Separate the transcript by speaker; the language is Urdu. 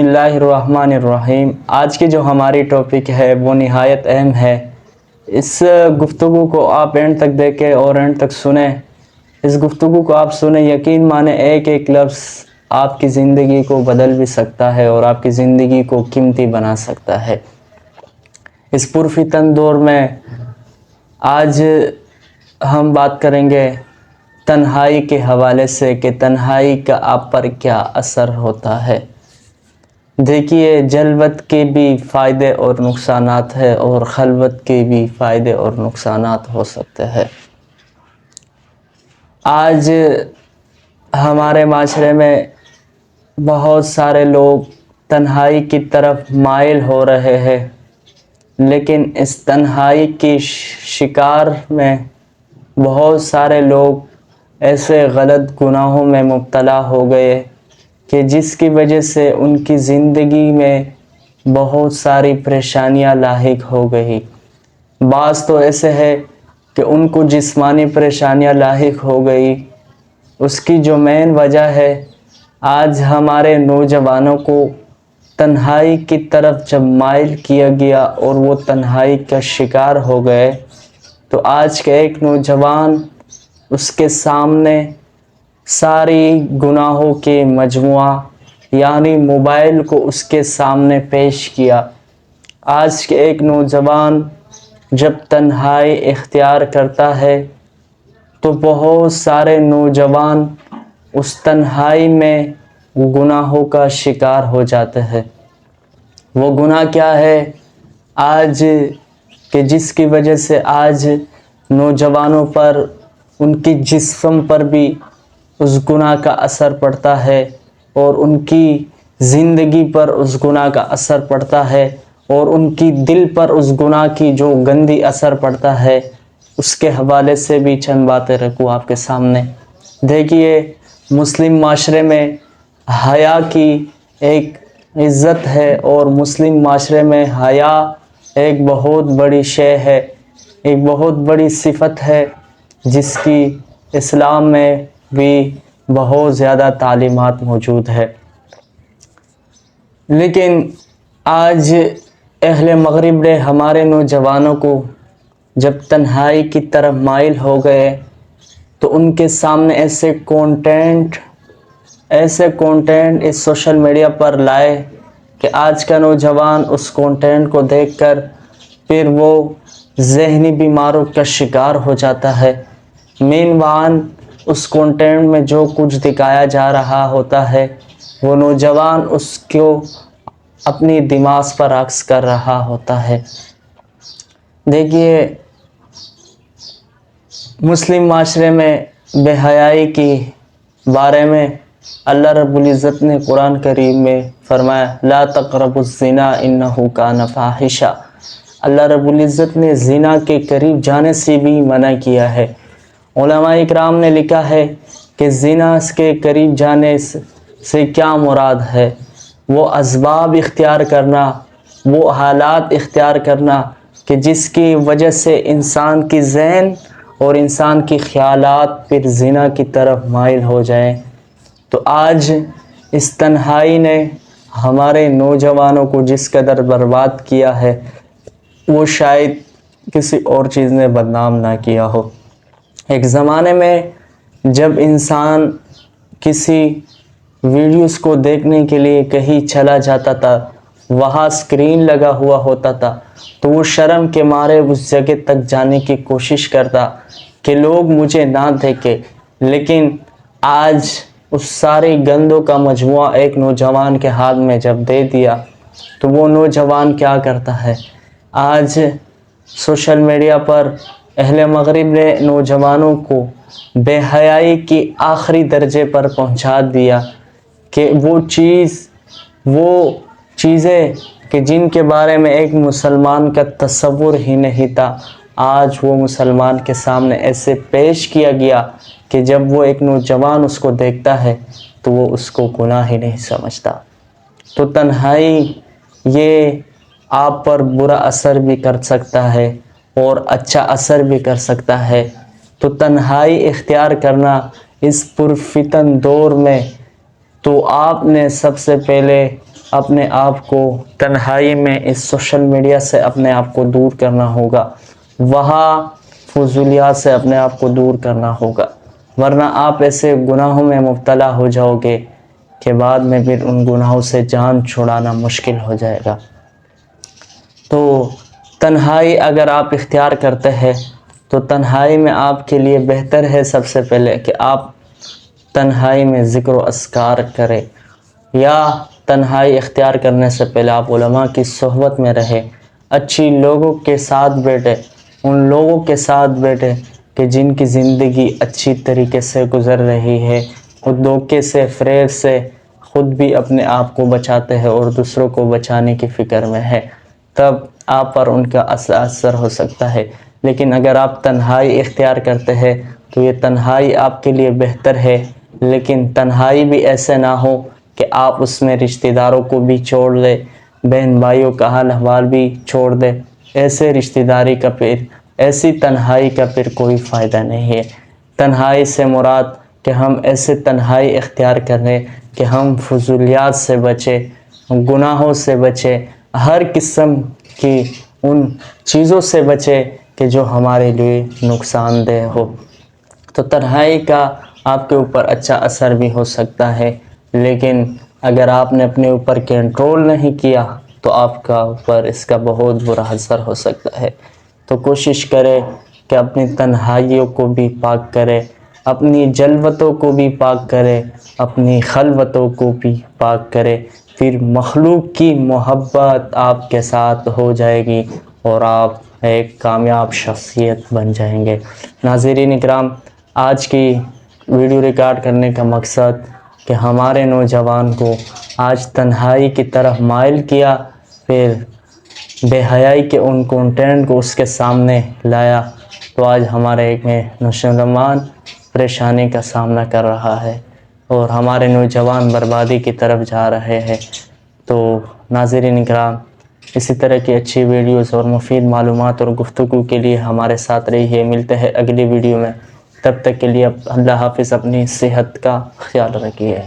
Speaker 1: اللہ الرحمن الرحیم۔ آج کی جو ہماری ٹاپک ہے وہ نہایت اہم ہے۔ اس گفتگو کو آپ اینڈ تک دیکھیں اور اینڈ تک سنیں۔ اس گفتگو کو آپ سنیں، یقین مانیں ایک ایک لفظ آپ کی زندگی کو بدل بھی سکتا ہے اور آپ کی زندگی کو قیمتی بنا سکتا ہے۔ اس پرفتن دور میں آج ہم بات کریں گے تنہائی کے حوالے سے کہ تنہائی کا آپ پر کیا اثر ہوتا ہے۔ دیکھیے، جلوت کے بھی فائدے اور نقصانات ہیں اور خلوت کے بھی فائدے اور نقصانات ہو سکتے ہیں۔ آج ہمارے معاشرے میں بہت سارے لوگ تنہائی کی طرف مائل ہو رہے ہیں، لیکن اس تنہائی کی شکار میں بہت سارے لوگ ایسے غلط گناہوں میں مبتلا ہو گئے کہ جس کی وجہ سے ان کی زندگی میں بہت ساری پریشانیاں لاحق ہو گئی۔ بعض تو ایسے ہے کہ ان کو جسمانی پریشانیاں لاحق ہو گئی۔ اس کی جو مین وجہ ہے، آج ہمارے نوجوانوں کو تنہائی کی طرف جب مائل کیا گیا اور وہ تنہائی کا شکار ہو گئے، تو آج کے ایک نوجوان اس کے سامنے ساری گناہوں کے مجموعہ یعنی موبائل کو اس کے سامنے پیش کیا۔ آج کے ایک نوجوان جب تنہائی اختیار کرتا ہے تو بہت سارے نوجوان اس تنہائی میں گناہوں کا شکار ہو جاتے ہیں۔ وہ گناہ کیا ہے آج کہ جس کی وجہ سے آج نوجوانوں پر، ان کی جسم پر بھی اس گناہ کا اثر پڑتا ہے اور ان کی زندگی پر اس گناہ کا اثر پڑتا ہے اور ان کی دل پر اس گناہ کی جو گندی اثر پڑتا ہے، اس کے حوالے سے بھی چند باتیں رکھوں آپ کے سامنے۔ دیکھیے، مسلم معاشرے میں حیا کی ایک عزت ہے اور مسلم معاشرے میں حیا ایک بہت بڑی شے ہے، ایک بہت بڑی صفت ہے جس کی اسلام میں بھی بہت زیادہ تعلیمات موجود ہے۔ لیکن آج اہل مغرب نے ہمارے نوجوانوں کو جب تنہائی کی طرف مائل ہو گئے تو ان کے سامنے ایسے کانٹینٹ اس سوشل میڈیا پر لائے کہ آج کا نوجوان اس کانٹینٹ کو دیکھ کر پھر وہ ذہنی بیماروں کا شکار ہو جاتا ہے۔ مین وان اس کانٹینٹ میں جو کچھ دکھایا جا رہا ہوتا ہے، وہ نوجوان اس کو اپنی دماغ پر عکس کر رہا ہوتا ہے۔ دیکھیے، مسلم معاشرے میں بے حیائی کے بارے میں اللہ رب العزت نے قرآن کریم میں فرمایا، لا تقربوا الزنا انہ کان فاحشہ۔ اللہ رب العزت نے زنا کے قریب جانے سے بھی منع کیا ہے۔ علماء اکرام نے لکھا ہے کہ زنا کے قریب جانے سے کیا مراد ہے؟ وہ اسباب اختیار کرنا، وہ حالات اختیار کرنا کہ جس کی وجہ سے انسان کی ذہن اور انسان کی خیالات پھر زنا کی طرف مائل ہو جائیں۔ تو آج اس تنہائی نے ہمارے نوجوانوں کو جس قدر برباد کیا ہے، وہ شاید کسی اور چیز نے بدنام نہ کیا ہو۔ ایک زمانے میں جب انسان کسی ویڈیوز کو دیکھنے کے لیے کہیں چلا جاتا تھا، وہاں اسکرین لگا ہوا ہوتا تھا، تو وہ شرم کے مارے اس جگہ تک جانے کی کوشش کرتا کہ لوگ مجھے نہ دیکھیں۔ لیکن آج اس ساری گندوں کا مجموعہ ایک نوجوان کے ہاتھ میں جب دے دیا تو وہ نوجوان کیا کرتا ہے؟ آج سوشل میڈیا پر اہل مغرب نے نوجوانوں کو بے حیائی کی آخری درجے پر پہنچا دیا کہ وہ چیزیں کہ جن کے بارے میں ایک مسلمان کا تصور ہی نہیں تھا، آج وہ مسلمان کے سامنے ایسے پیش کیا گیا کہ جب وہ ایک نوجوان اس کو دیکھتا ہے تو وہ اس کو گناہ ہی نہیں سمجھتا۔ تو تنہائی یہ آپ پر برا اثر بھی کر سکتا ہے اور اچھا اثر بھی کر سکتا ہے۔ تو تنہائی اختیار کرنا اس پرفتن دور میں، تو آپ نے سب سے پہلے اپنے آپ کو تنہائی میں اس سوشل میڈیا سے اپنے آپ کو دور کرنا ہوگا، وہاں فضولیات سے اپنے آپ کو دور کرنا ہوگا، ورنہ آپ ایسے گناہوں میں مبتلا ہو جاؤ گے کہ بعد میں پھر ان گناہوں سے جان چھڑانا مشکل ہو جائے گا۔ تو تنہائی اگر آپ اختیار کرتے ہیں تو تنہائی میں آپ کے لیے بہتر ہے سب سے پہلے کہ آپ تنہائی میں ذکر و اذکار کریں، یا تنہائی اختیار کرنے سے پہلے آپ علماء کی صحبت میں رہیں، اچھی لوگوں کے ساتھ بیٹھے، ان لوگوں کے ساتھ بیٹھے کہ جن کی زندگی اچھی طریقے سے گزر رہی ہے، خود دھوکے سے، فریب سے خود بھی اپنے آپ کو بچاتے ہیں اور دوسروں کو بچانے کی فکر میں ہے، تب آپ پر ان کا اثر ہو سکتا ہے۔ لیکن اگر آپ تنہائی اختیار کرتے ہیں تو یہ تنہائی آپ کے لیے بہتر ہے، لیکن تنہائی بھی ایسے نہ ہو کہ آپ اس میں رشتہ داروں کو بھی چھوڑ دیں، بہن بھائیوں کا حال احوال بھی چھوڑ دیں۔ ایسے رشتہ داری کا پھر، ایسی تنہائی کا پھر کوئی فائدہ نہیں ہے۔ تنہائی سے مراد کہ ہم ایسے تنہائی اختیار کریں کہ ہم فضولیات سے بچیں، گناہوں سے بچیں، ہر قسم کی ان چیزوں سے بچیں کہ جو ہمارے لیے نقصان دہ ہو۔ تو تنہائی کا آپ کے اوپر اچھا اثر بھی ہو سکتا ہے، لیکن اگر آپ نے اپنے اوپر کنٹرول نہیں کیا تو آپ کا اوپر اس کا بہت برا اثر ہو سکتا ہے۔ تو کوشش کرے کہ اپنی تنہائیوں کو بھی پاک کرے، اپنی جلوتوں کو بھی پاک کرے، اپنی خلوتوں کو بھی پاک کرے، پھر مخلوق کی محبت آپ کے ساتھ ہو جائے گی اور آپ ایک کامیاب شخصیت بن جائیں گے۔ ناظرین اکرام، آج کی ویڈیو ریکارڈ کرنے کا مقصد کہ ہمارے نوجوان کو آج تنہائی کی طرف مائل کیا، پھر بے حیائی کے ان کنٹینٹ کو اس کے سامنے لایا، تو آج ہمارے ایک نوجوان پریشانی کا سامنا کر رہا ہے اور ہمارے نوجوان بربادی کی طرف جا رہے ہیں۔ تو ناظرین اکرام، اسی طرح کی اچھی ویڈیوز اور مفید معلومات اور گفتگو کے لیے ہمارے ساتھ رہیے۔ ملتے ہیں اگلی ویڈیو میں، تب تک کے لیے اللہ حافظ، اپنی صحت کا خیال رکھیے۔